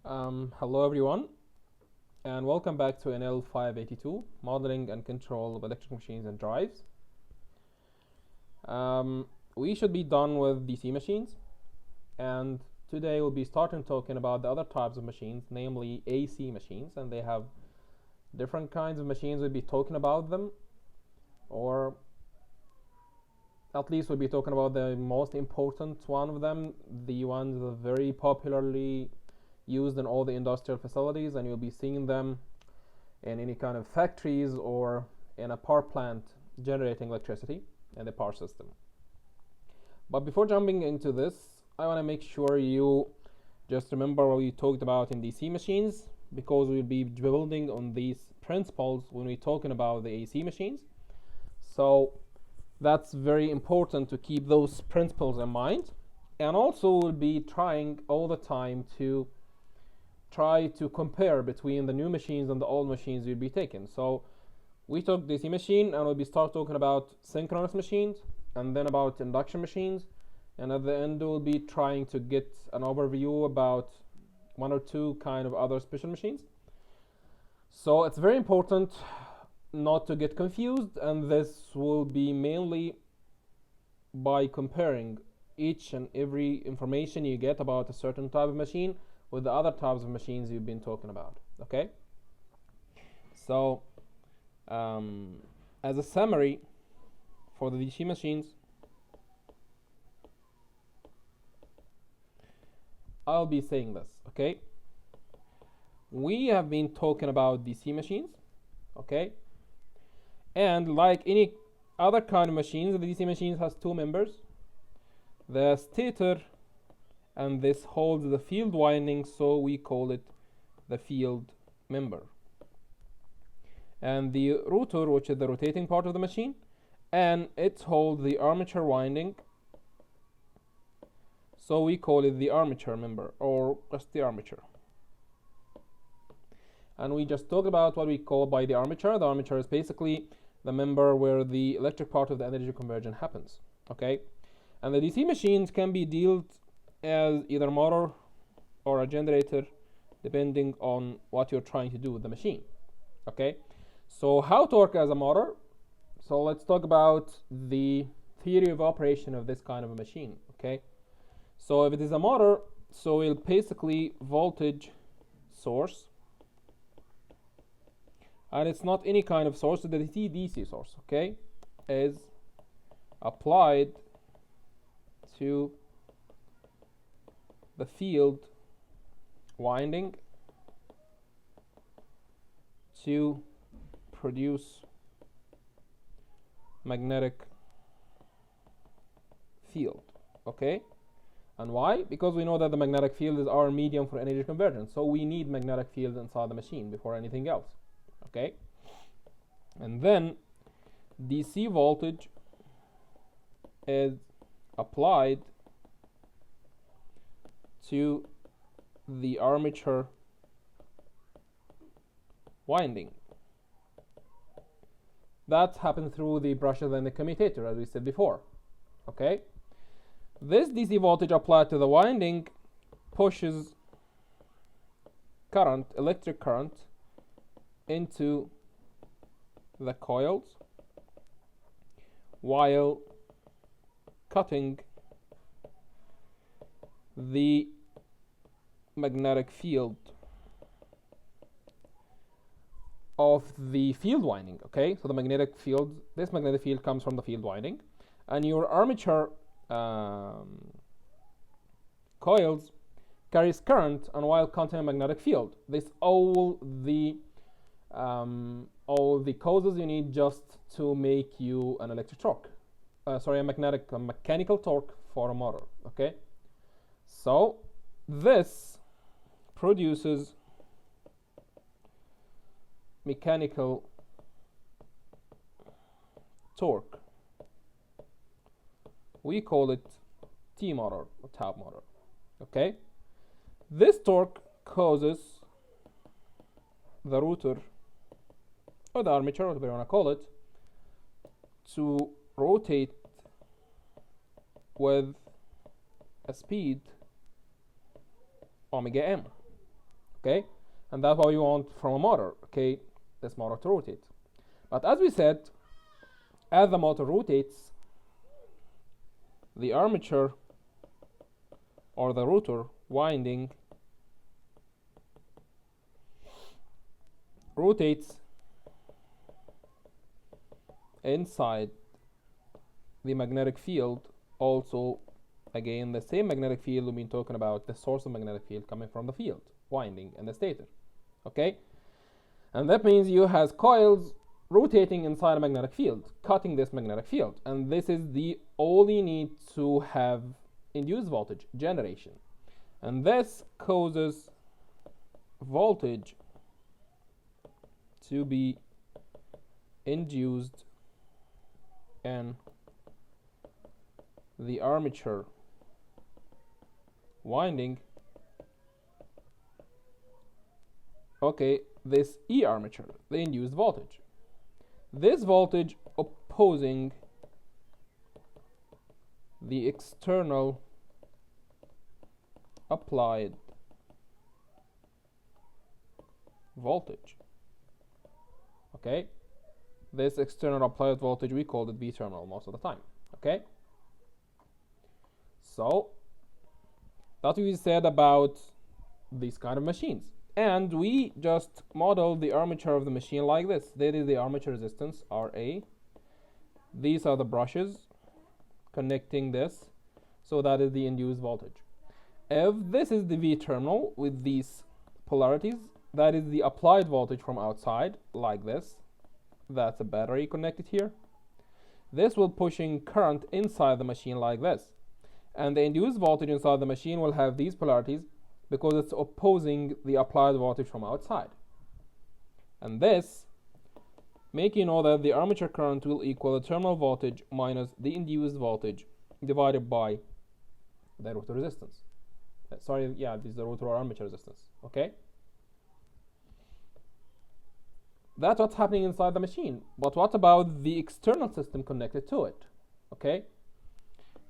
Hello everyone, and welcome back to NL 582, Modeling and Control of Electric Machines and Drives. We should be done with DC machines, and today we'll be starting talking about the other types of machines, namely AC machines, and they have different kinds of machines. We'll be talking about them, or at least we'll be talking about the most important one of them, the ones that are very popularly used in all the industrial facilities, and you'll be seeing them in any kind of factories or in a power plant generating electricity in the power system. But before jumping into this, I want to make sure you just remember what we talked about in DC machines, because we'll be building on these principles when we're talking about the AC machines. So that's very important to keep those principles in mind, and also we'll be trying all the time to try to compare between the new machines and the old machines you'll be taking. So we took DC machine, and we'll be start talking about synchronous machines, and then about induction machines, and at the end we'll be trying to get an overview about one or two kind of other special machines. So it's very important not to get confused, and this will be mainly by comparing each and every information you get about a certain type of machine with the other types of machines you've been talking about. Okay, so as a summary for the DC machines, I'll be saying this. Okay, we have been talking about DC machines, okay, and like any other kind of machines, the DC machines has two members, the stator, and this holds the field winding, so we call it the field member, and the rotor, which is the rotating part of the machine, and it holds the armature winding, so we call it the armature member, or just the armature. And we just talked about what we call by the armature. The armature is basically the member where the electric part of the energy conversion happens. Okay, and the DC machines can be dealt as either a motor or a generator, depending on what you're trying to do with the machine. Okay, so how to work as a motor? So let's talk about the theory of operation of this kind of a machine. Okay, so if it is a motor, so we'll basically voltage source, and it's not any kind of source, so the DC source, okay, is applied to the field winding to produce magnetic field. Okay, and why? Because we know that the magnetic field is our medium for energy conversion, so we need magnetic field inside the machine before anything else. Okay, and then DC voltage is applied to the armature winding. That happens through the brushes and the commutator, as we said before. Okay, this DC voltage applied to the winding pushes current, electric current, into the coils while cutting the magnetic field of the field winding. Okay, so the magnetic field, this magnetic field comes from the field winding, and your armature coils carries current, and while containing a magnetic field. This all the causes you need just to make you an electric torque, a mechanical torque for a motor. Okay, so this produces mechanical torque. We call it T motor or tap motor. Okay, this torque causes the rotor or the armature, whatever you want to call it, to rotate with a speed omega m. okay? And that's what we want from a motor, okay? This motor to rotate. But as we said, as the motor rotates, the armature or the rotor winding rotates inside the magnetic field. Also, again, the same magnetic field we've been talking about, the source of magnetic field coming from the field winding and the stator, okay? And that means you have coils rotating inside a magnetic field, cutting this magnetic field, and this is the all you need to have induced voltage generation, and this causes voltage to be induced in the armature winding, okay, this E armature, the induced voltage. This voltage opposing the external applied voltage, okay? This external applied voltage, we called it V terminal most of the time, okay? So that's what we said about these kind of machines. And we just modeled the armature of the machine like this. That is the armature resistance, RA. These are the brushes connecting this. So that is the induced voltage. If this is the V terminal with these polarities, that is the applied voltage from outside, like this. That's a battery connected here. This will pushing current inside the machine like this. And the induced voltage inside the machine will have these polarities because it's opposing the applied voltage from outside. And this make you know that the armature current will equal the terminal voltage minus the induced voltage divided by the rotor resistance. Sorry, yeah, this is the rotor or armature resistance, okay? That's what's happening inside the machine. But what about the external system connected to it, okay?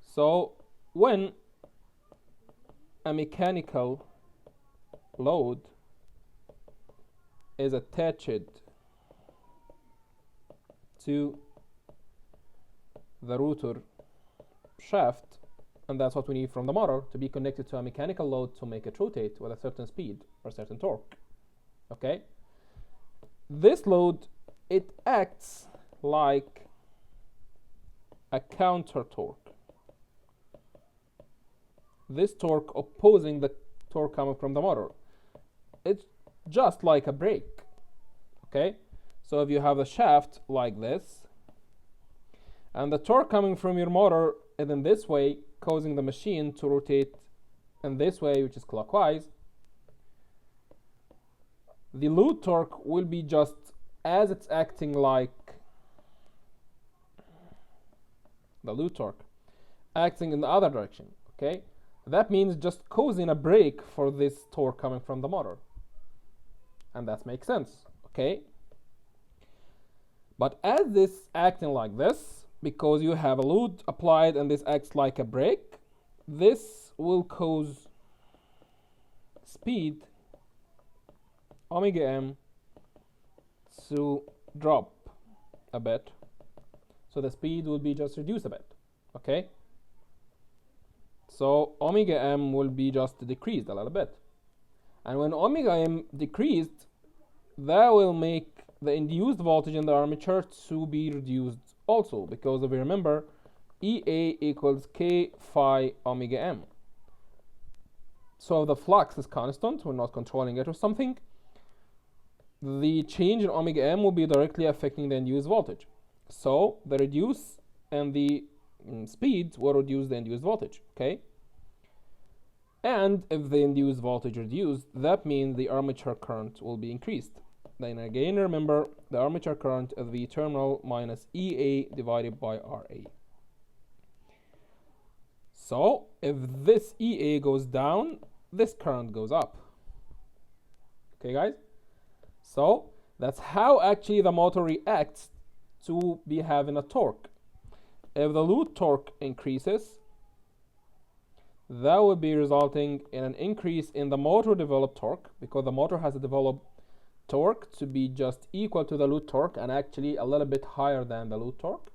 So when a mechanical load is attached to the rotor shaft, and that's what we need from the motor to be connected to a mechanical load to make it rotate with a certain speed or certain torque, okay? This load, it acts like a counter torque. This torque opposing the torque coming from the motor. It's just like a brake, okay? So if you have the shaft like this, and the torque coming from your motor is in this way, causing the machine to rotate in this way, which is clockwise, the load torque will be just as it's acting like the load torque, acting in the other direction, okay? That means just causing a brake for this torque coming from the motor. And that makes sense, okay? But as this acting like this, because you have a load applied and this acts like a brake, this will cause speed omega m to drop a bit. So the speed will be just reduced a bit, okay? So omega m will be just decreased a little bit. And when omega m decreased, that will make the induced voltage in the armature to be reduced also, because if you remember, EA equals K phi omega m. So if the flux is constant, we're not controlling it or something, the change in omega m will be directly affecting the induced voltage. So the reduce and the speed will reduce the induced voltage, okay? And if the induced voltage reduced, that means the armature current will be increased. Then again, remember, the armature current is V terminal minus EA divided by RA. So if this EA goes down, this current goes up. Okay, guys? So that's how actually the motor reacts to be having a torque. If the load torque increases, that would be resulting in an increase in the motor developed torque, because the motor has to develop torque to be just equal to the load torque and actually a little bit higher than the load torque,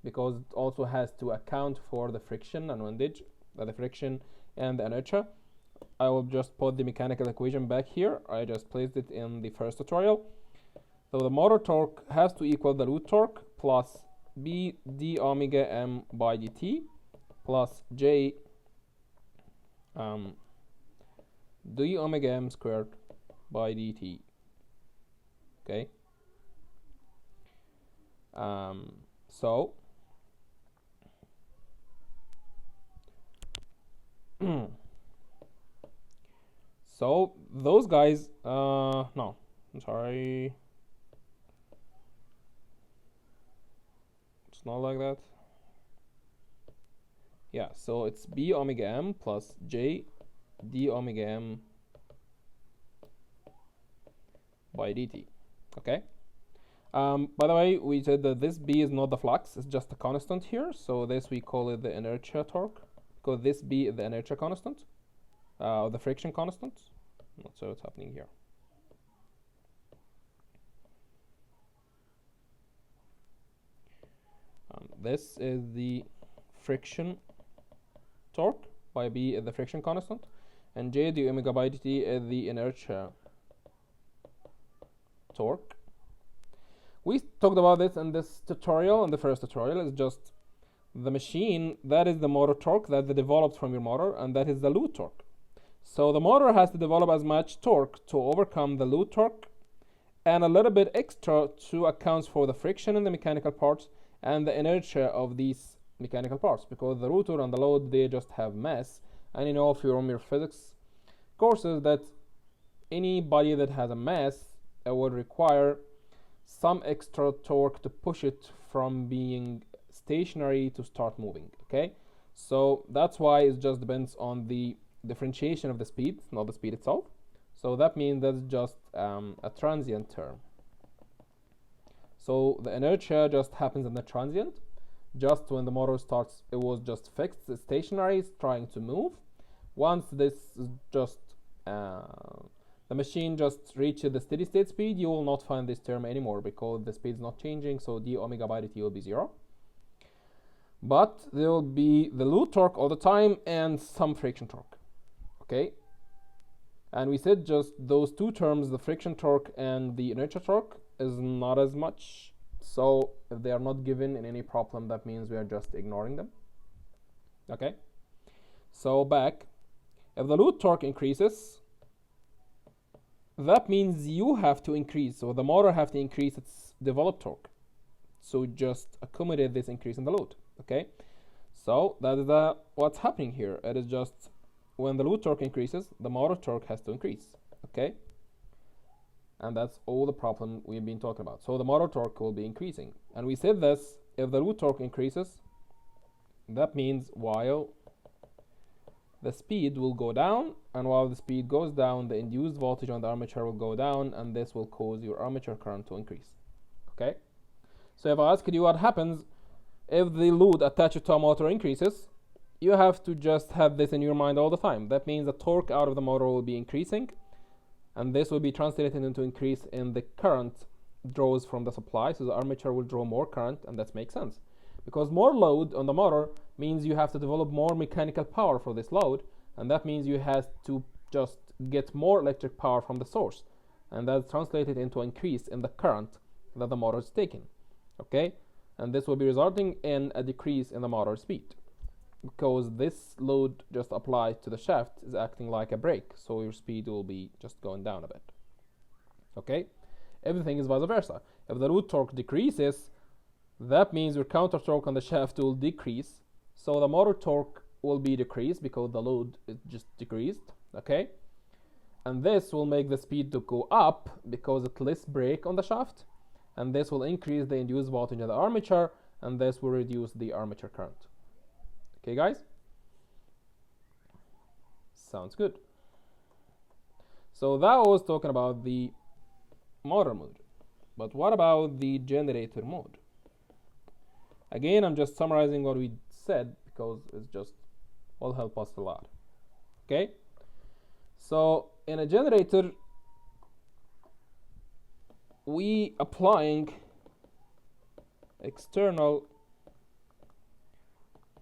because it also has to account for the friction and windage, the friction and the inertia. I will just put the mechanical equation back here. I just placed it in the first tutorial. So the motor torque has to equal the load torque plus B d omega m by dt plus J d omega m squared by dt. Okay. So so those guys, no, I'm sorry, it's not like that. Yeah, so it's B omega m plus J d omega m by dt. Okay. By the way, we said that this B is not the flux, it's just a constant here. So this we call it the inertia torque, because this B is the inertia constant, the friction constant. Not so it's happening here. This is the friction torque, by B is the friction constant, and J d omega by dt is the inertia torque. We talked about this in this tutorial, in the first tutorial. Is just the machine, that is the motor torque that is developed from your motor, and that is the load torque. So the motor has to develop as much torque to overcome the load torque, and a little bit extra to account for the friction in the mechanical parts and the inertia of these mechanical parts, because the rotor and the load, they just have mass. And you know, if you're on your physics courses, that any body that has a mass would require some extra torque to push it from being stationary to start moving. Okay, so that's why it just depends on the differentiation of the speed, not the speed itself. So that means that's just a transient term. So the inertia just happens in the transient. Just when the motor starts, it was just fixed, it's stationary, it's trying to move. Once this is just the machine just reaches the steady state speed, you will not find this term anymore, because the speed is not changing, so d omega by dt will be 0. But there will be the load torque all the time and some friction torque. Okay, and we said just those two terms, the friction torque and the inertia torque, is not as much. So if they are not given in any problem, that means we are just ignoring them. Okay, so back, if the load torque increases, that means you have to increase, so the motor have to increase its developed torque, so just accommodate this increase in the load. Okay, so that is what's happening here. It is just when the load torque increases, the motor torque has to increase. Okay, and that's all the problem we've been talking about. So the motor torque will be increasing, and we said this, if the load torque increases, that means while the speed will go down, and while the speed goes down, the induced voltage on the armature will go down, and this will cause your armature current to increase. Okay, so if I asked you what happens if the load attached to a motor increases, you have to just have this in your mind all the time. That means the torque out of the motor will be increasing, and this will be translated into increase in the current draws from the supply, so the armature will draw more current, and that makes sense, because more load on the motor means you have to develop more mechanical power for this load, and that means you have to just get more electric power from the source, and that's translated into an increase in the current that the motor is taking. Okay, and this will be resulting in a decrease in the motor speed, because this load just applied to the shaft is acting like a brake, so your speed will be just going down a bit. Okay, everything is vice versa. If the load torque decreases, that means your counter torque on the shaft will decrease, so the motor torque will be decreased because the load is just decreased. Okay, and this will make the speed to go up because it's less brake on the shaft, and this will increase the induced voltage in the armature, and this will reduce the armature current. Okay, guys? Sounds good. So that was talking about the motor mode. But what about the generator mode? Again, I'm just summarizing what we said because it's just will help us a lot. Okay, so in a generator we applying external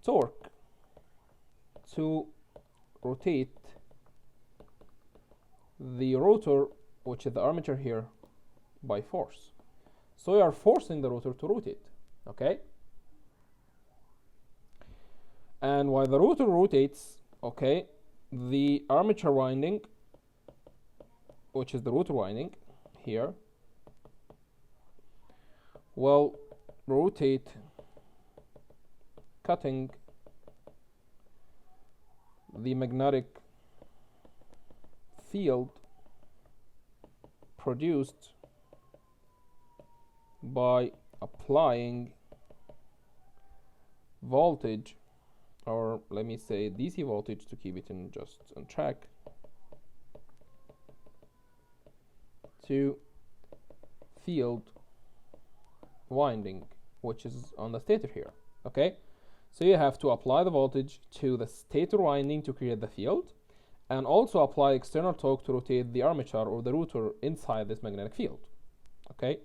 torque to rotate the rotor, which is the armature here, by force. So we are forcing the rotor to rotate. Okay, and while the rotor rotates, okay, the armature winding, which is the rotor winding here, will rotate, cutting the magnetic field produced by applying voltage, or let me say DC voltage to keep it in just on track, to field winding, which is on the stator here. Okay, so you have to apply the voltage to the stator winding to create the field, and also apply external torque to rotate the armature or the rotor inside this magnetic field. Okay,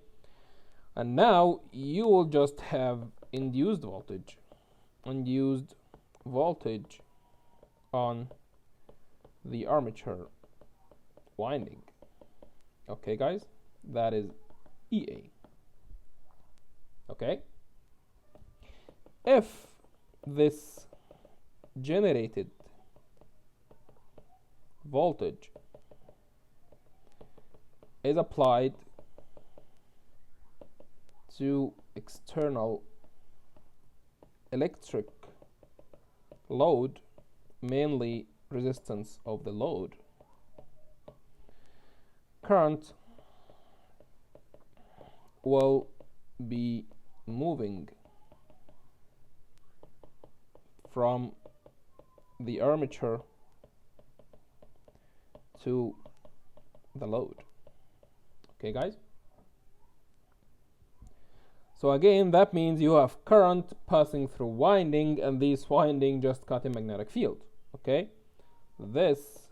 and now you will just have induced voltage on the armature winding. Okay guys, that is EA. Okay, if this generated voltage is applied to external electric load, mainly resistance of the load, current will be moving from the armature to the load. Okay guys, so again that means you have current passing through winding, and this winding just cut a magnetic field. Okay, this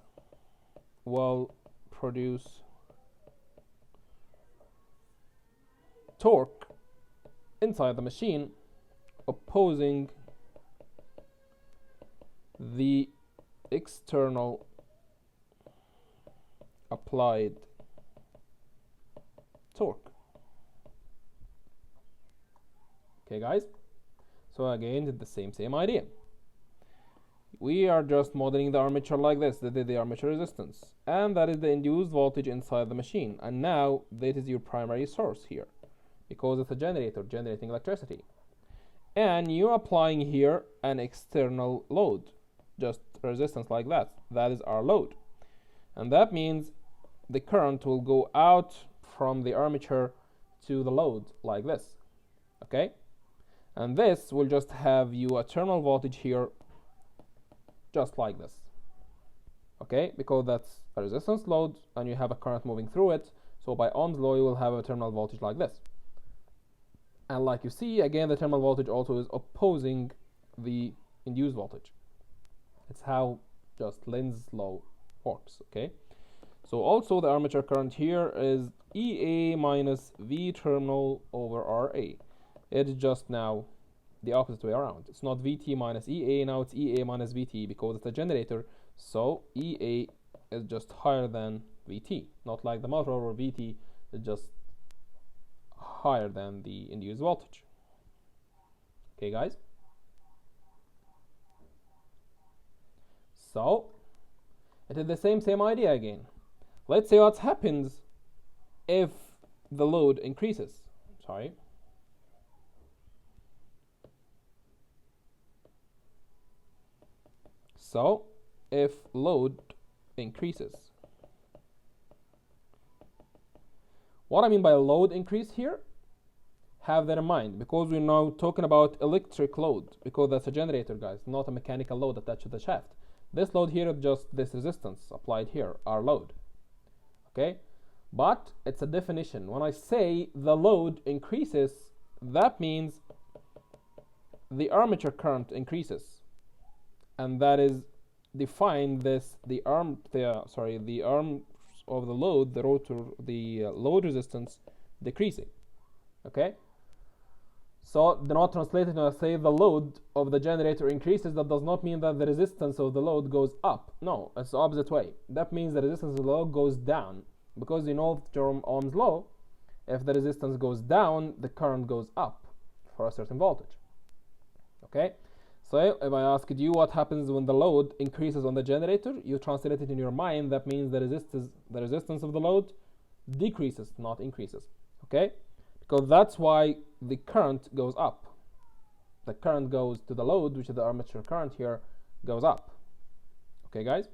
will produce torque inside the machine opposing the external applied torque. Okay guys, so again it's the same idea. We are just modeling the armature like this. That is the armature resistance, and that is the induced voltage inside the machine, and now that is your primary source here, because it's a generator generating electricity, and you're applying here an external load, just a resistance like that. That is our load, and that means the current will go out from the armature to the load like this. Okay, and this will just have you a terminal voltage here just like this. Okay, because that's a resistance load and you have a current moving through it, so by Ohm's law you will have a terminal voltage like this. And like you see, again the terminal voltage also is opposing the induced voltage. It's how just Lenz's law works. Okay, so also the armature current here is EA minus V terminal over RA. It's just now the opposite way around. It's not VT minus EA, now it's EA minus VT because it's a generator, so EA is just higher than VT, not like the motor where VT is just higher than the induced voltage. Okay guys, so it is the same idea again. Let's see what happens if the load increases. Sorry. So if load increases, what I mean by load increase here, have that in mind, because we're now talking about electric load, because that's a generator guys, not a mechanical load attached to the shaft. This load here is just this resistance applied here, our load. Okay, but it's a definition. When I say the load increases, that means the armature current increases, and that is define this the arm of the load, the rotor, the load resistance decreasing. Okay, so do not translate it and say the load of the generator increases. That does not mean that the resistance of the load goes up. No, it's the opposite way. That means the resistance of the load goes down, because you know from Ohm's law, if the resistance goes down, the current goes up for a certain voltage. Okay, so if I asked you what happens when the load increases on the generator, you translate it in your mind. That means the resistance of the load decreases, not increases. Okay, because that's why the current goes up. The current goes to the load, which is the armature current here, goes up. Okay, guys?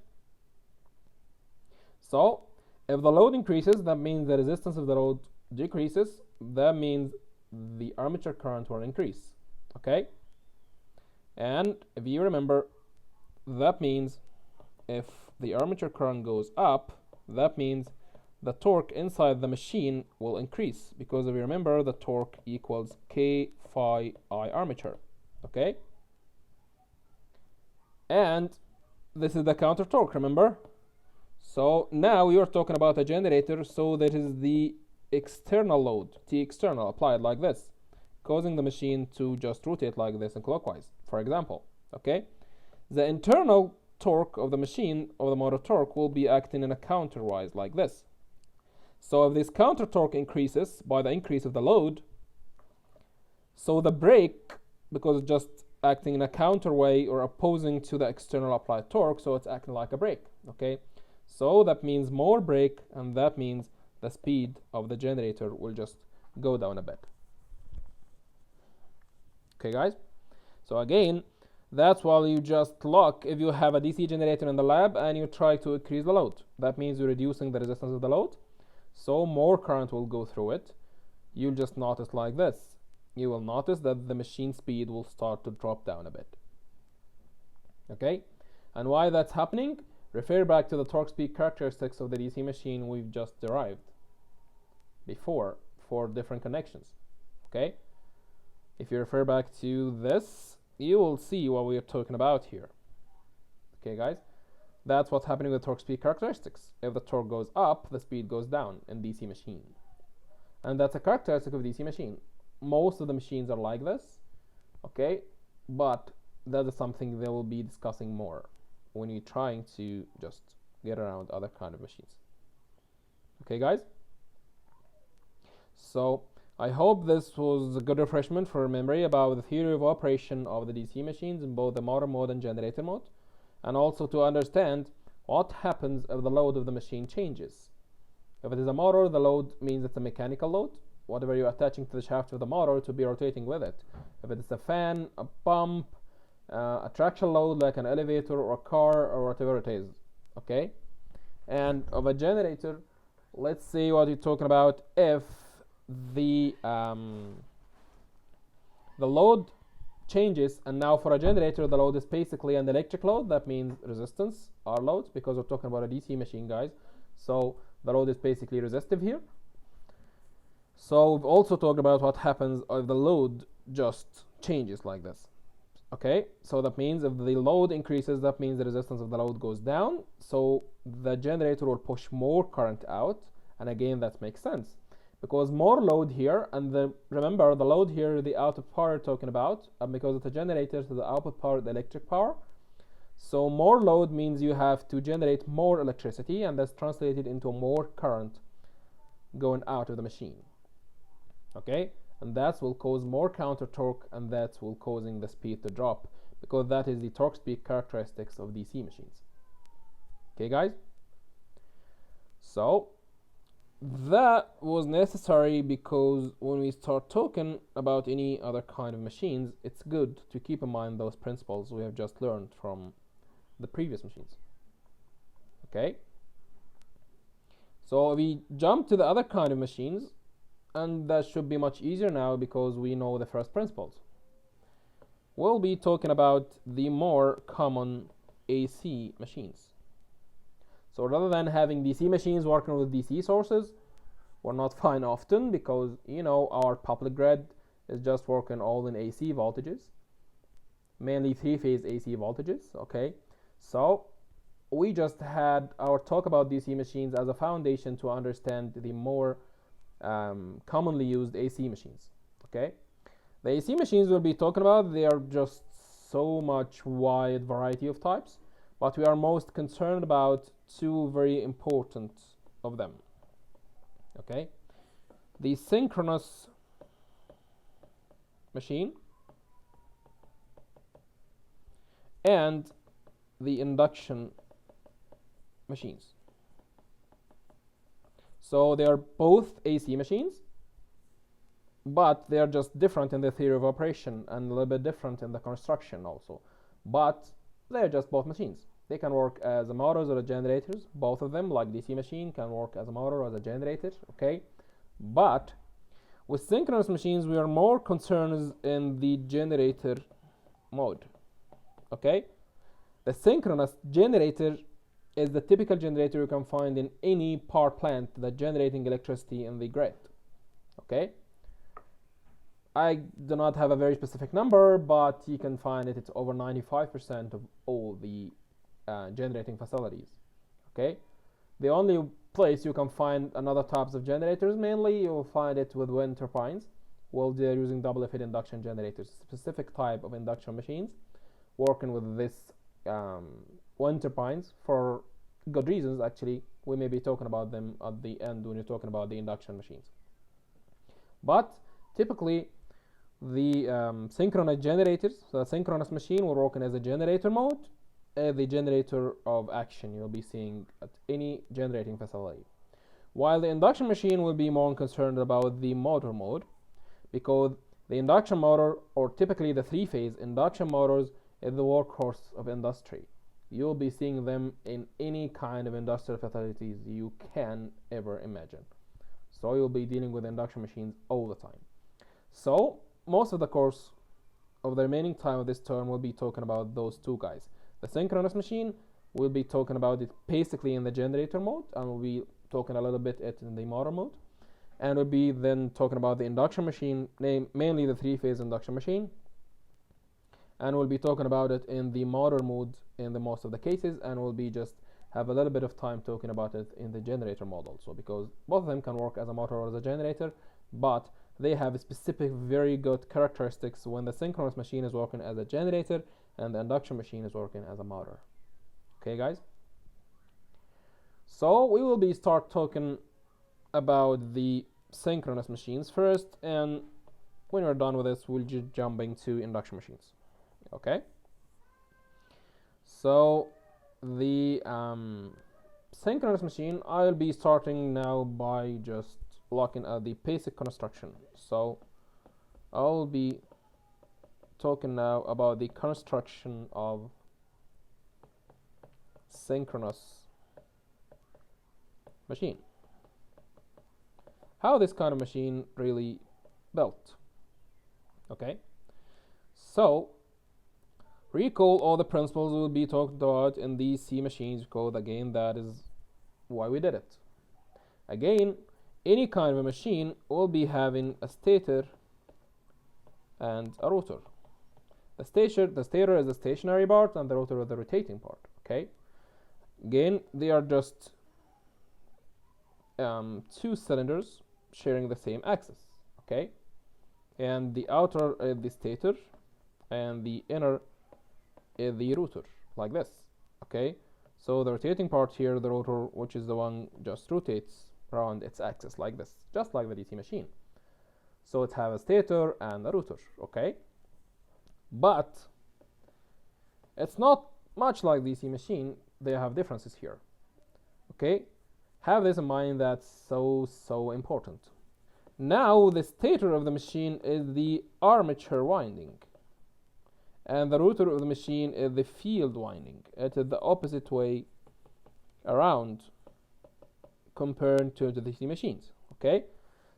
So if the load increases, that means the resistance of the load decreases. That means the armature current will increase. Okay? And if you remember, that means if the armature current goes up, that means the torque inside the machine will increase, because if you remember, the torque equals K phi I armature. Okay? And this is the counter torque, remember? So now we are talking about a generator, so that is the external load, T external, applied like this, causing the machine to just rotate like this and clockwise, for example. Okay? The internal torque of the machine, or the motor torque, will be acting in a counterwise like this. So if this counter torque increases by the increase of the load, so the brake, because it's just acting in a counter way or opposing to the external applied torque, so it's acting like a brake. Okay, so that means more brake, and that means the speed of the generator will just go down a bit. Okay, guys, so again, that's why you just look if you have a DC generator in the lab and you try to increase the load. That means you're reducing the resistance of the load, so more current will go through it. You'll just notice like this. You will notice that the machine speed will start to drop down a bit. Okay, and why that's happening? Refer back to the torque speed characteristics of the DC machine we've just derived before for different connections. Okay, if you refer back to this, you will see what we are talking about here. Okay, guys, that's what's happening with torque speed characteristics. If the torque goes up, the speed goes down in DC machine, and that's a characteristic of DC machine. Most of the machines are like this. Okay, but that is something they will be discussing more when you're trying to just get around other kind of machines. Okay, guys, so I hope this was a good refreshment for memory about the theory of operation of the DC machines in both the motor mode and generator mode, and also to understand what happens if the load of the machine changes. If it is a motor, the load means it's a mechanical load, whatever you're attaching to the shaft of the motor to be rotating with it. If it is a fan, a pump, a traction load like an elevator or a car or whatever it is. Okay, and of a generator, let's see what you're talking about if the load changes, and now for a generator the load is basically an electric load. That means resistance, R loads, because we're talking about a DC machine, guys, so the load is basically resistive here. So we've also talked about what happens if the load just changes like this. Okay, so that means if the load increases, that means the resistance of the load goes down, so the generator will push more current out, and again that makes sense because more load here, and remember the load here is the output power we're talking about, and because it's a generator, so the output power is the electric power. So more load means you have to generate more electricity, and that's translated into more current going out of the machine. Okay, and that will cause more counter torque, and that will causing the speed to drop, because that is the torque speed characteristics of DC machines. Okay, guys, so that was necessary because when we start talking about any other kind of machines, it's good to keep in mind those principles we have just learned from the previous machines. Okay, so we jump to the other kind of machines, and that should be much easier now because we know the first principles. We'll be talking about the more common AC machines. So rather than having DC machines working with DC sources, we're not fine often because, you know, our public grid is just working all in AC voltages. mainly three-phase AC voltages. Okay, so we just had our talk about DC machines as a foundation to understand the more commonly used AC machines. Okay, the AC machines we'll be talking about, they are just so much wide variety of types, but we are most concerned about two very important of them. Okay, the synchronous machine and the induction machines. So they are both AC machines, but they are just different in the theory of operation and a little bit different in the construction also. But they are just both machines. They can work as motors or generators. Both of them, like DC machine, can work as a motor or as a generator. Okay, but with synchronous machines, we are more concerned in the generator mode. Okay, the synchronous generator is the typical generator you can find in any power plant that's generating electricity in the grid. Okay, I do not have a very specific number, but you can find it. It's over 95% of all the generating facilities. Okay, the only place you can find another types of generators, mainly you'll find it with wind turbines. Well, they're using double effect induction generators, specific type of induction machines, working with this wind turbines for good reasons. Actually, we may be talking about them at the end when you're talking about the induction machines. But typically, the synchronous generators, so the synchronous machine will work as a generator mode, the generator of action you'll be seeing at any generating facility. While the induction machine will be more concerned about the motor mode, because the induction motor, or typically the three-phase induction motors, is the workhorse of industry. You'll be seeing them in any kind of industrial facilities you can ever imagine. So you'll be dealing with induction machines all the time. So most of the course of the remaining time of this term will be talking about those two guys. The synchronous machine, we'll be talking about it basically in the generator mode, and we'll be talking a little bit in the motor mode, and we'll be then talking about the induction machine, mainly the three-phase induction machine, and we'll be talking about it in the motor mode in the most of the cases, and we'll be just have a little bit of time talking about it in the generator mode also, because both of them can work as a motor or as a generator, but they have specific very good characteristics when the synchronous machine is working as a generator and the induction machine is working as a motor. Okay, guys? So we will be start talking about the synchronous machines first, and when we're done with this, we'll just jump into induction machines. Okay? So the synchronous machine, I'll be starting now by just looking at the basic construction. So I'll be talking now about the construction of synchronous machine. How this kind of machine really built. Okay, so recall all the principles we'll be talking about in these C machines code. Again, that is why we did it. Again, any kind of a machine will be having a stator and a rotor. The stator is the stationary part, and the rotor is the rotating part. Okay, again, they are just two cylinders sharing the same axis. Okay, and the outer is the stator and the inner is the rotor, like this. Okay, so the rotating part here, the rotor, which is the one just rotates around its axis like this, just like the DC machine. So it has a stator and a rotor. Okay, but it's not much like DC machine. They have differences here. Okay, have this in mind. That's so important. Now the stator of the machine is the armature winding, and the rotor of the machine is the field winding. It is the opposite way around compared to the DC machines. Okay,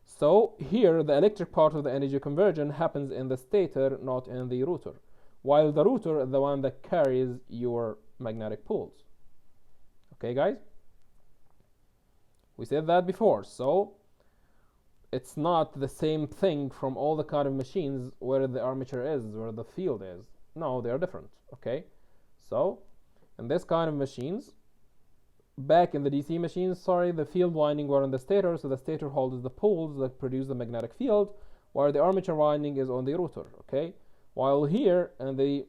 so here the electric part of the energy conversion happens in the stator, not in the rotor, while the rotor is the one that carries your magnetic poles. Okay, guys, we said that before. So it's not the same thing from all the kind of machines where the armature is, where the field is. No, they are different. Okay, so in this kind of machines, back in the DC machines, sorry, the field winding were on the stator, so the stator holds the poles that produce the magnetic field, while the armature winding is on the rotor. Okay, while here in the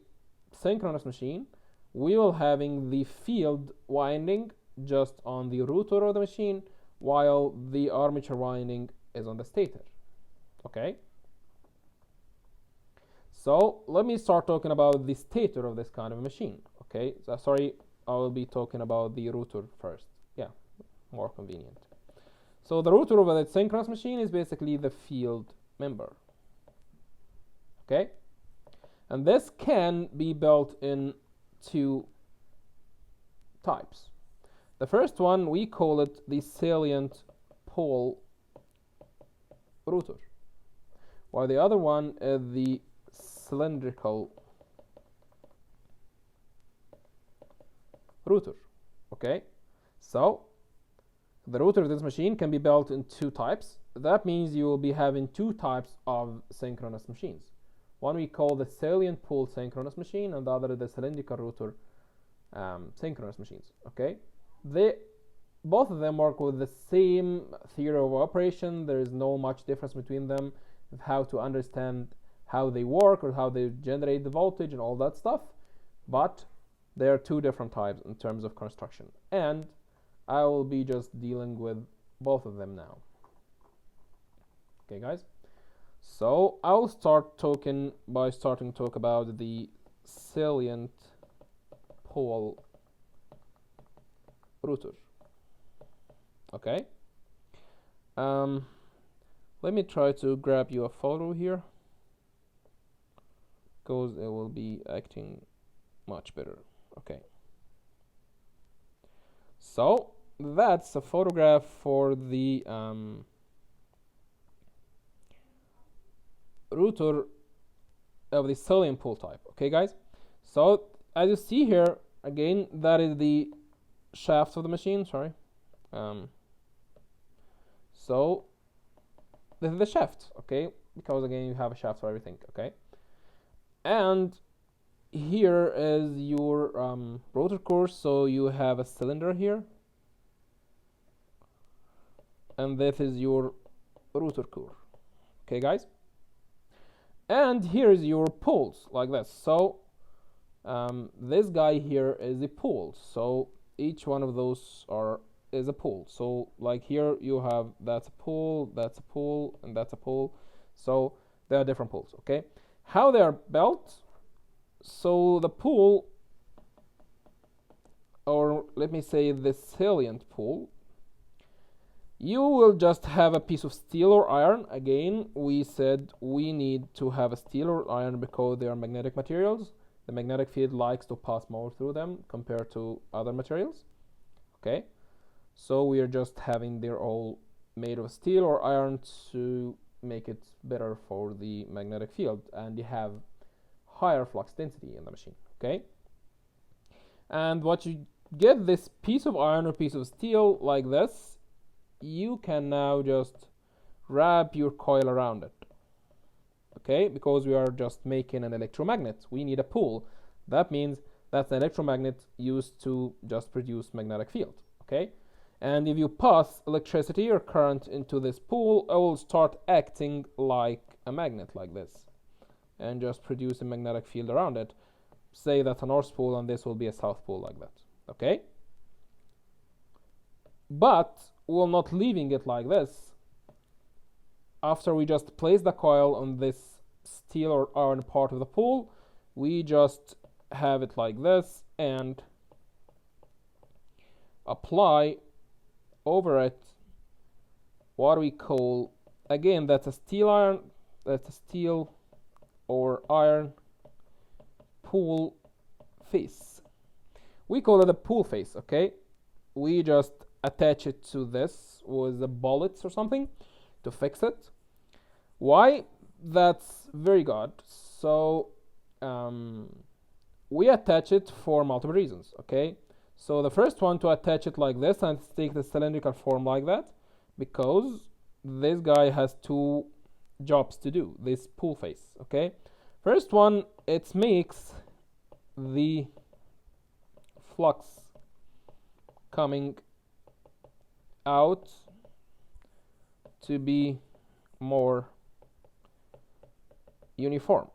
synchronous machine, we will having the field winding just on the rotor of the machine, while the armature winding is on the stator. Okay, so let me start talking about the stator of this kind of machine. Okay, so sorry, I will be talking about the rotor first. Yeah, more convenient. So the rotor of the synchronous machine is basically the field member. Okay, and this can be built in two types. The first one, we call it the salient pole rotor, while the other one is the cylindrical rotor. Okay, so the rotor of this machine can be built in two types. That means you will be having two types of synchronous machines. One we call the salient pole synchronous machine, and the other is the cylindrical rotor synchronous machines. Okay, both of them work with the same theory of operation. There is no much difference between them of how to understand how they work or how they generate the voltage and all that stuff, but there are two different types in terms of construction, and I will be just dealing with both of them now. Okay, guys, so I'll start talking by starting to talk about the salient pole rotor. Okay, let me try to grab you a photo here, because it will be acting much better. Okay, so that's a photograph for the rotor of the salient pole type. Okay, guys, so as you see here, again, that is the shaft of the machine. Sorry, so this is the shaft. Okay, because again you have a shaft for everything. Okay, and here is your rotor core, so you have a cylinder here, and this is your rotor core. Okay, guys, and here is your poles like this. So this guy here is a pole, so each one of those is a pole. So like here you have that's a pole, that's a pole, and that's a pole. So there are different poles. Okay, how they are built? So the pole, or let me say the salient pole, you will just have a piece of steel or iron. Again, we said we need to have a steel or iron because they are magnetic materials. The magnetic field likes to pass more through them compared to other materials. Okay, so we are just having they're all made of steel or iron to make it better for the magnetic field, and you have higher flux density in the machine. Okay, and what you get this piece of iron or piece of steel like this, you can now just wrap your coil around it. Okay, because we are just making an electromagnet, we need a pole. That means that's an electromagnet used to just produce magnetic field. Okay, and if you pass electricity or current into this pole, it will start acting like a magnet like this and just produce a magnetic field around it. Say that's a north pole and this will be a south pole like that. Okay, but we're not leaving it like this. After we just place the coil on this steel or iron part of the pole, we just have it like this and apply over it what we call, again, that's a steel iron, that's a steel or iron pole face. We call it a pole face. Okay, we just attach it to this with the bullets or something to fix it. Why? That's very good. So we attach it for multiple reasons. Okay, so the first one, to attach it like this and take the cylindrical form like that, because this guy has two jobs to do, this pole face. Okay, First one, it makes the flux coming out to be more uniform.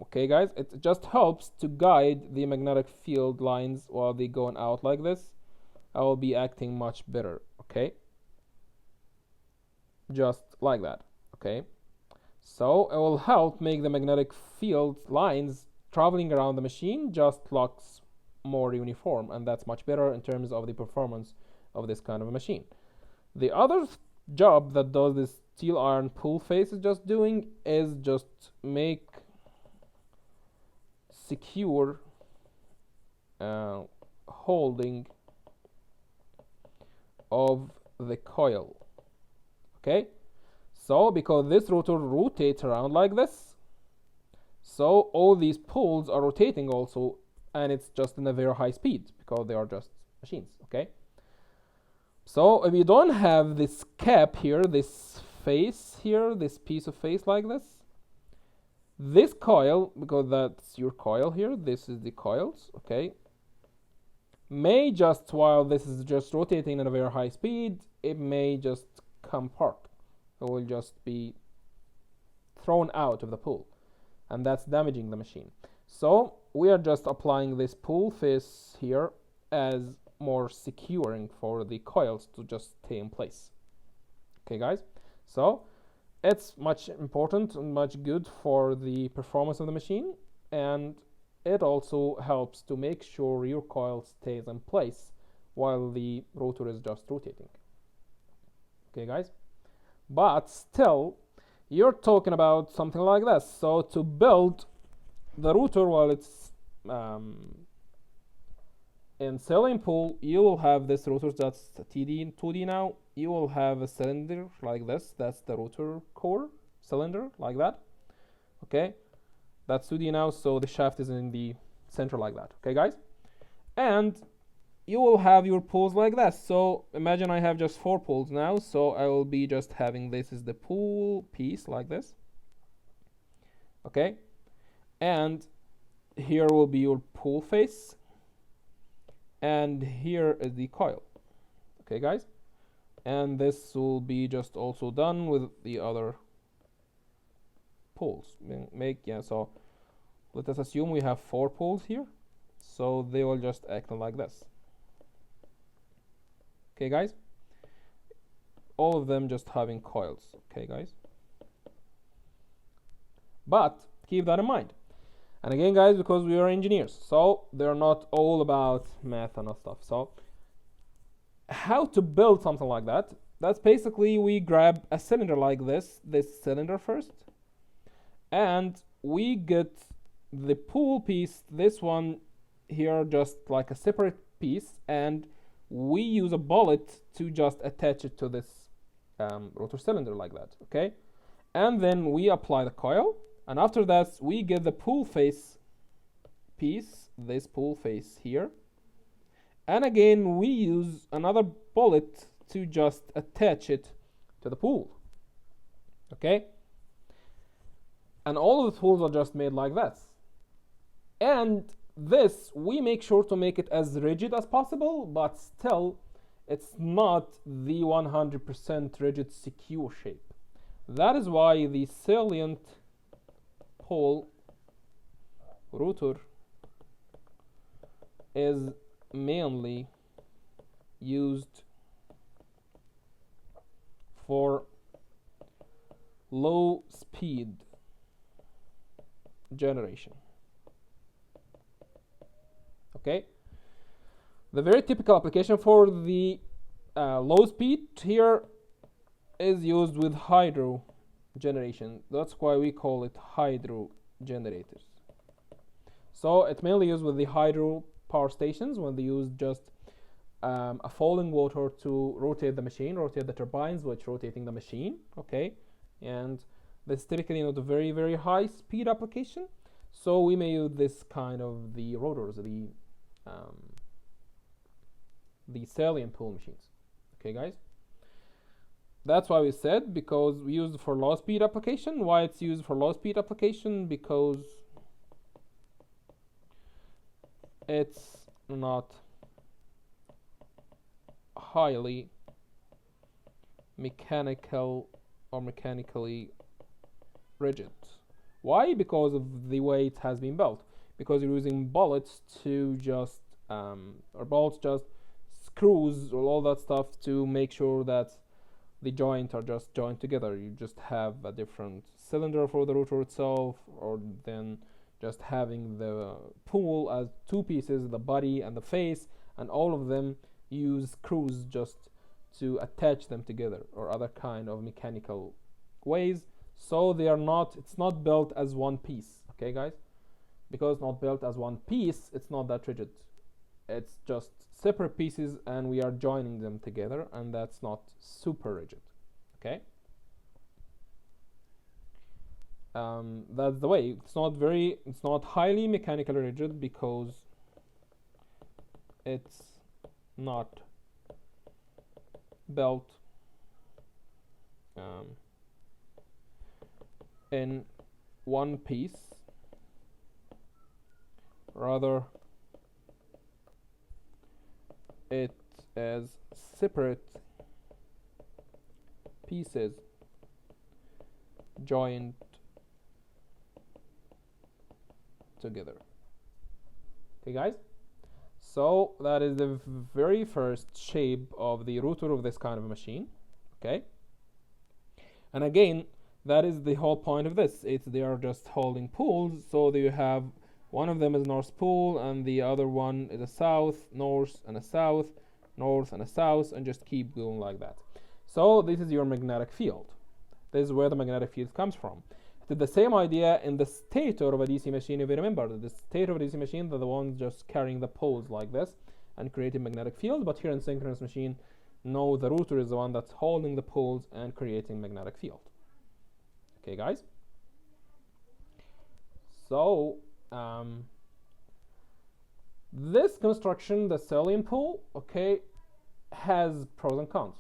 Okay, guys, it just helps to guide the magnetic field lines while they going out like this. I will be acting much better. Okay, just like that. Okay, so it will help make the magnetic field lines traveling around the machine just looks more uniform, and that's much better in terms of the performance of this kind of a machine. The other job that does this steel iron pull face is just doing is just make secure holding of the coil. Okay, so because this rotor rotates around like this, so all these pulls are rotating also, and it's just in a very high speed because they are just machines. Okay, so if you don't have this cap here, this face here, this piece of face like this coil, because that's your coil here, this is the coils, okay, may just, while this is just rotating at a very high speed, it may just come apart. It will just be thrown out of the pool, and that's damaging the machine. So we are just applying this pull face here as more securing for the coils to just stay in place. Okay, guys, so it's much important and much good for the performance of the machine, and it also helps to make sure your coil stays in place while the rotor is just rotating. Okay, guys, but still you're talking about something like this. So to build the rotor while it's in saline pool, you will have this rotor that's TD and 2D now. You will have a cylinder like this. That's the rotor core cylinder like that. Okay, that's 2D now, so the shaft is in the center like that. Okay, guys, and you will have your poles like this. So imagine I have just 4 poles now, so I will be just having this is the pool piece like this. Okay, and here will be your pool face, and here is the coil. Okay, guys, and this will be just also done with the other poles. So let us assume we have 4 poles here, so they will just act like this. Okay, guys, all of them just having coils. Okay, guys, but keep that in mind. And again, guys, because we are engineers, so they're not all about math and stuff. So how to build something like that? That's basically we grab a cylinder like this cylinder first, and we get the pool piece, this one here, just like a separate piece, and we use a bullet to just attach it to this rotor cylinder like that. Okay, and then we apply the coil, and after that we get the pool face piece, this pool face here, and again we use another bullet to just attach it to the pool. Okay, and all of the tools are just made like this, and this we make sure to make it as rigid as possible, but still it's not the 100% rigid secure shape. That is why the salient pole rotor is mainly used for low speed generation. Okay, the very typical application for the low speed here is used with hydro generation. That's why we call it hydro generators. So it's mainly used with the hydro power stations when they use just a falling water to rotate the machine, rotate the turbines, which rotating the machine. Okay, and this is typically not a very, very high speed application, so we may use this kind of the rotors, the salient pool machines. Okay, guys, that's why we said, because we use it for low speed application. Why it's used for low speed application? Because it's not highly mechanical or mechanically rigid. Why? Because of the way it has been built. Because you're using bullets to just or bolts, just screws or all that stuff to make sure that the joints are just joined together. You just have a different cylinder for the rotor itself, or then just having the pool as two pieces, the body and the face, and all of them use screws just to attach them together, or other kind of mechanical ways. So they are not, it's not built as one piece. Okay guys, because it's not built as one piece, it's not that rigid. It's just separate pieces and we are joining them together, and that's not super rigid. Okay, that's the way. It's not highly mechanically rigid because it's not built in one piece, rather it as separate pieces joined together. Okay guys, so that is the very first shape of the router of this kind of a machine. Okay, and again, that is the whole point of this. They are just holding pools, so you have one of them is north pole and the other one is a south, north and a south, north and a south, and just keep going like that. So this is your magnetic field. This is where the magnetic field comes from. It's the same idea in the stator of a DC machine. If you remember, the stator of a DC machine, they're the ones just carrying the poles like this and creating magnetic field. But here in synchronous machine, no, the router is the one that's holding the poles and creating magnetic field. Okay guys, so this construction, the Selenium pool, okay, has pros and cons.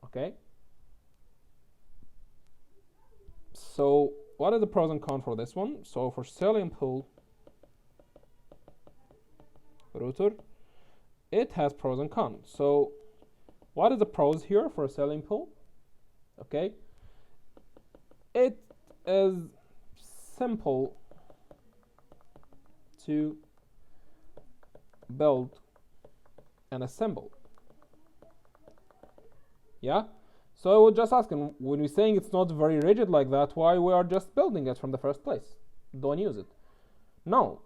Okay, so what are the pros and cons for this one? So for Selenium pool router, it has pros and cons. So what are the pros here for a Selenium pool? Okay, it is simple to build and assemble. Yeah, so I would just ask him, when we're saying it's not very rigid like that, why we are just building it from the first place? Don't use it. No,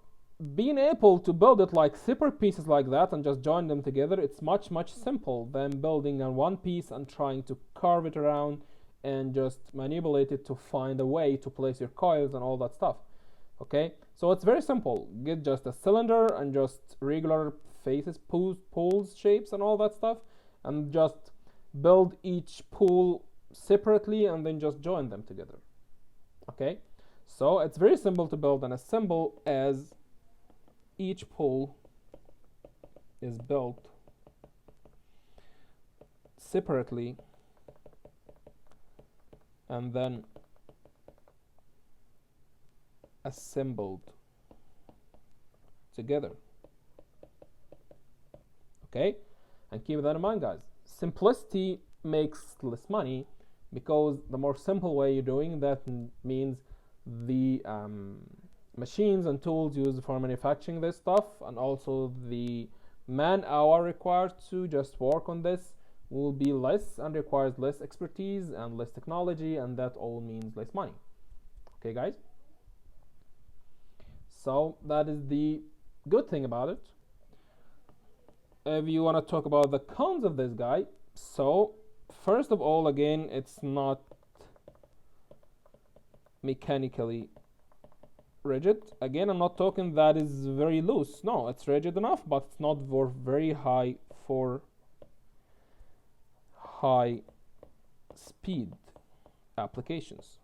being able to build it like separate pieces like that and just join them together, it's much simple than building on one piece and trying to carve it around and just manipulate it to find a way to place your coils and all that stuff. Okay, so it's very simple. Get just a cylinder and just regular faces, pools, shapes and all that stuff, and just build each pool separately and then just join them together. Okay, so it's very simple to build and assemble, as each pool is built separately and then assembled together. Okay, and keep that in mind guys, simplicity makes less money, because the more simple way you're doing that means the machines and tools used for manufacturing this stuff, and also the man hour required to just work on this, will be less and requires less expertise and less technology, and that all means less money. Okay guys, so that is the good thing about it. If you want to talk about the cons of this guy, so first of all, again, it's not mechanically rigid. Again, I'm not talking that is very loose. No, it's rigid enough, but it's not very high for high speed applications.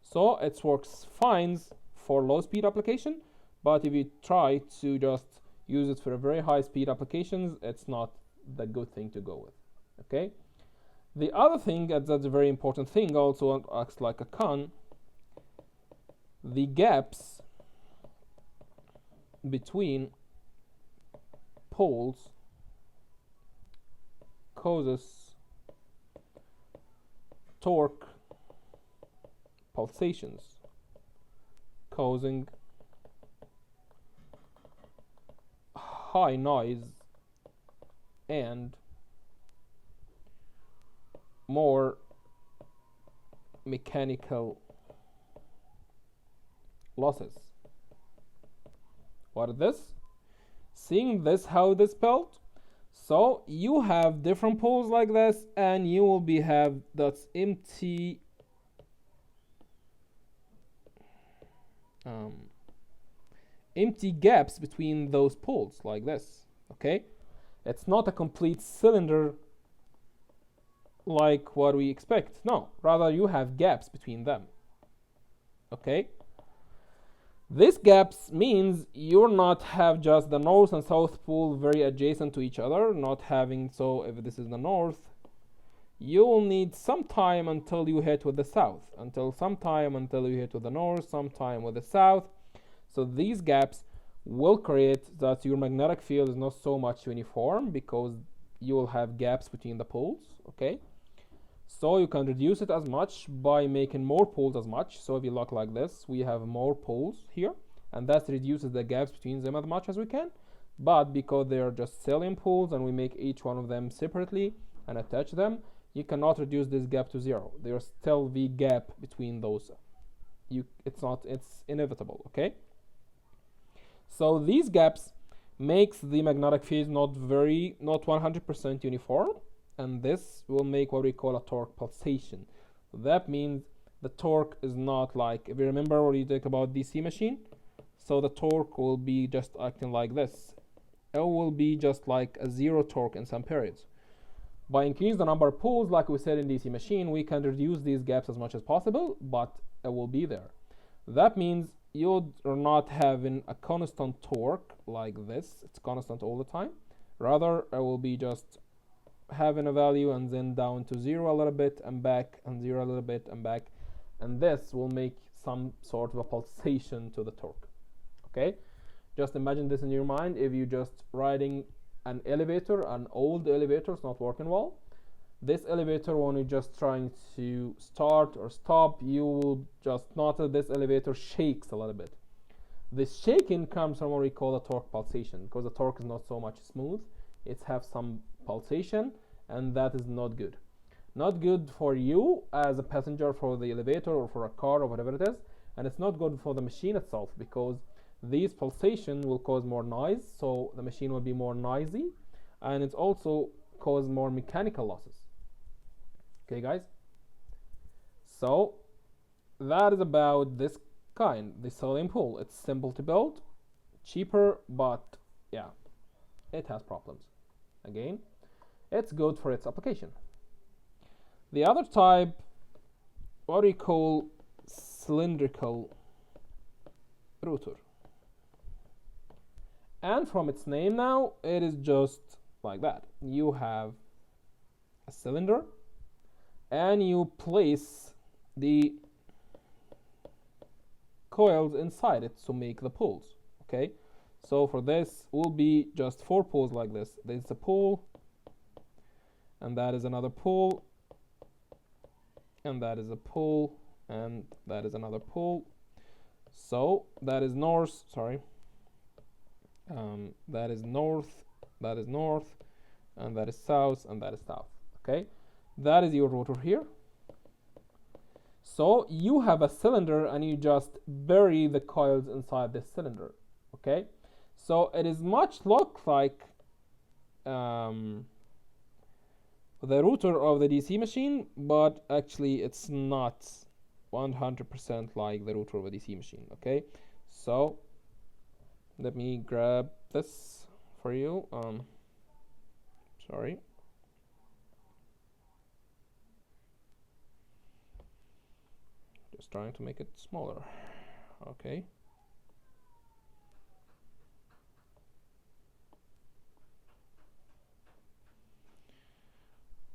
So it works fine for low speed application, but if you try to just use it for a very high speed applications, it's not the good thing to go with. Okay, the other thing that's a very important thing, also acts like a con, the gaps between poles causes torque pulsations, causing high noise and more mechanical losses. What is this? Seeing this, how this spelled? So you have different poles like this, and you will be have that's empty empty gaps between those poles like this. Okay, it's not a complete cylinder like what we expect. No, rather you have gaps between them. Okay, these gaps means you're not have just the north and south pole very adjacent to each other, not having. So if this is the north, you will need some time until you hit with the south, until you hit with the north, sometime with the south. So these gaps will create that your magnetic field is not so much uniform, because you will have gaps between the poles. Okay, so you can reduce it as much by making more poles as much. So if you look like this, we have more poles here, and that reduces the gaps between them as much as we can. But because they are just salient poles and we make each one of them separately and attach them, you cannot reduce this gap to zero. There's still the gap between those. It's inevitable. Okay, so these gaps makes the magnetic field not 100% uniform, and this will make what we call a torque pulsation. That means the torque is not like, if you remember what you talk about DC machine, so the torque will be just acting like this. It will be just like a zero torque in some periods. By increasing the number of poles, like we said in DC machine, we can reduce these gaps as much as possible, but it will be there. That means you are not having a constant torque like this. It's constant all the time. Rather, it will be just having a value and then down to zero a little bit and back, and zero a little bit and back, and this will make some sort of a pulsation to the torque. Okay, just imagine this in your mind. If you just riding an elevator, an old elevator is not working well, this elevator, when you're just trying to start or stop, you will just notice this elevator shakes a little bit. This shaking comes from what we call a torque pulsation, because the torque is not so much smooth. It has some pulsation, and that is not good. Not good for you as a passenger for the elevator or for a car or whatever it is, and it's not good for the machine itself, because these pulsations will cause more noise, so the machine will be more noisy, and it's also cause more mechanical losses. Okay, guys, so that is about this kind, the salient pole. It's simple to build, cheaper, but yeah, it has problems. Again, it's good for its application. The other type, what we call cylindrical router, and from its name now, it is just like that. You have a cylinder and you place the coils inside it to make the poles. Okay, so for this will be just 4 poles like this. There's a pole, and that is another pole, and that is a pole, and that is another pole. So that is north, that is north, that is north, and that is south, and that is south. Okay, that is your rotor here. So you have a cylinder and you just bury the coils inside this cylinder. Okay, so it is much look like the rotor of the DC machine, but actually it's not 100% like the rotor of a DC machine. Okay, so let me grab this for you. Sorry. Just trying to make it smaller. Okay.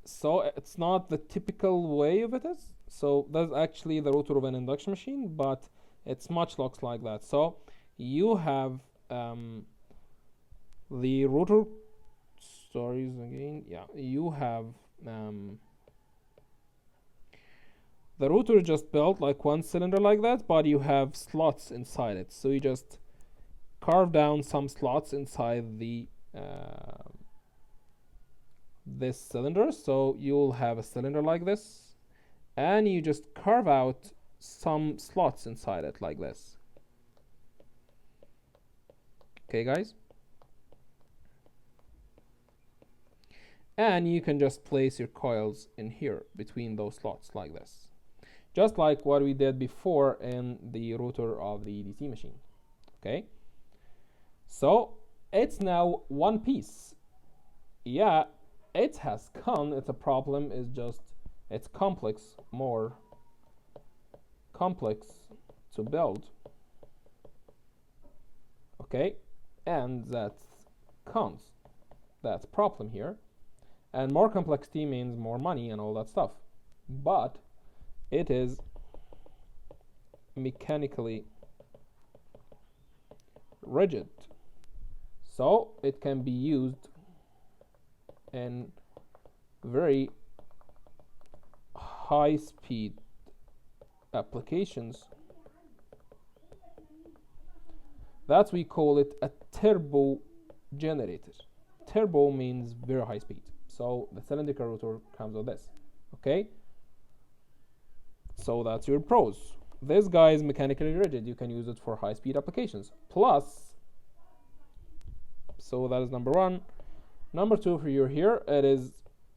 So it's not the typical way of it is. So that's actually the rotor of an induction machine, but it's much looks like that. So you have the router stories again. Yeah, you have the router is just built like one cylinder like that, but you have slots inside it. So you just carve down some slots inside the this cylinder. So you'll have a cylinder like this, and you just carve out some slots inside it like this. Okay, guys? And you can just place your coils in here between those slots like this, just like what we did before in the router of the DC machine. Okay, so it's now one piece. Yeah, it has come. It's a problem. Is just it's complex, more complex to build. Okay, and that's cons. That's problem here. And more complexity means more money and all that stuff. But it is mechanically rigid. So it can be used in very high speed applications. That we call it a turbo generator. Turbo means very high speed. So the cylindrical router comes with this. Okay, so that's your pros. This guy is mechanically rigid. You can use it for high speed applications. Plus, so that is number one. Number two, for you here, it is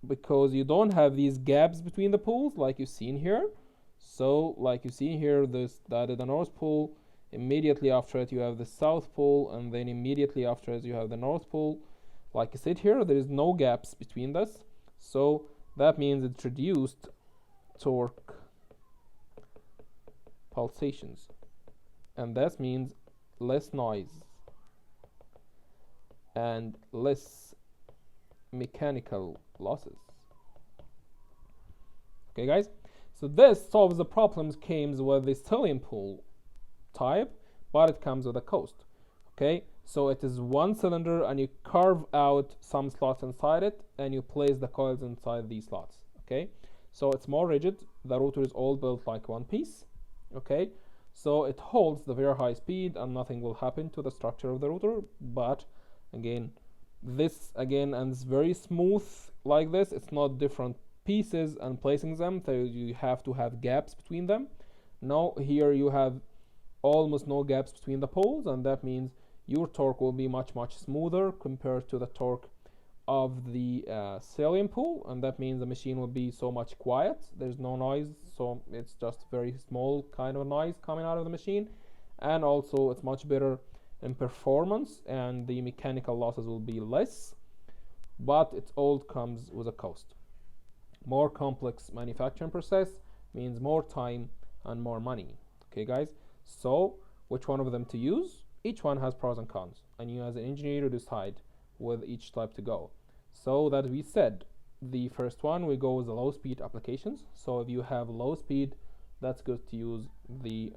because you don't have these gaps between the poles like you see in here. So like you see here, that is the north pole. Immediately after it you have the south pole, and then immediately after it you have the north pole. Like I said here, there is no gaps between this, so that means it's reduced torque pulsations, and that means less noise and less mechanical losses. Okay, guys, so this solves the problems came with the Stellium pool type, but it comes with a cost. Okay, so it is one cylinder, and you carve out some slots inside it, and you place the coils inside these slots. Okay, so it's more rigid. The router is all built like one piece. Okay, so it holds the very high speed, and nothing will happen to the structure of the router. But again, this again, and it's very smooth like this. It's not different pieces and placing them, so you have to have gaps between them. Now here you have almost no gaps between the poles, and that means your torque will be much smoother compared to the torque of the Stellium pool, and that means the machine will be so much quiet. There's no noise, so it's just very small kind of noise coming out of the machine, and also it's much better in performance, and the mechanical losses will be less, but it all comes with a cost. More complex manufacturing process means more time and more money. Okay, guys, so which one of them to use? Each one has pros and cons, and you as an engineer decide with each type to go. So that we said, the first one we go with the low speed applications. So if you have low speed, that's good to use the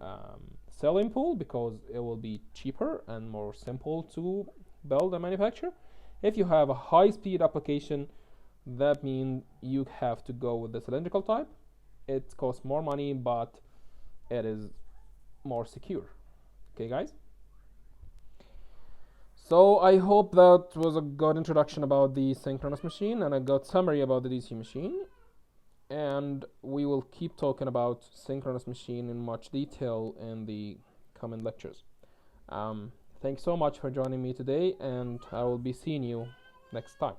Stellium pool, because it will be cheaper and more simple to build and manufacture. If you have a high speed application, that means you have to go with the cylindrical type. It costs more money, but it is more secure. Okay, guys, so I hope that was a good introduction about the synchronous machine and a good summary about the DC machine, and we will keep talking about synchronous machine in much detail in the coming lectures. Thanks so much for joining me today, and I will be seeing you next time.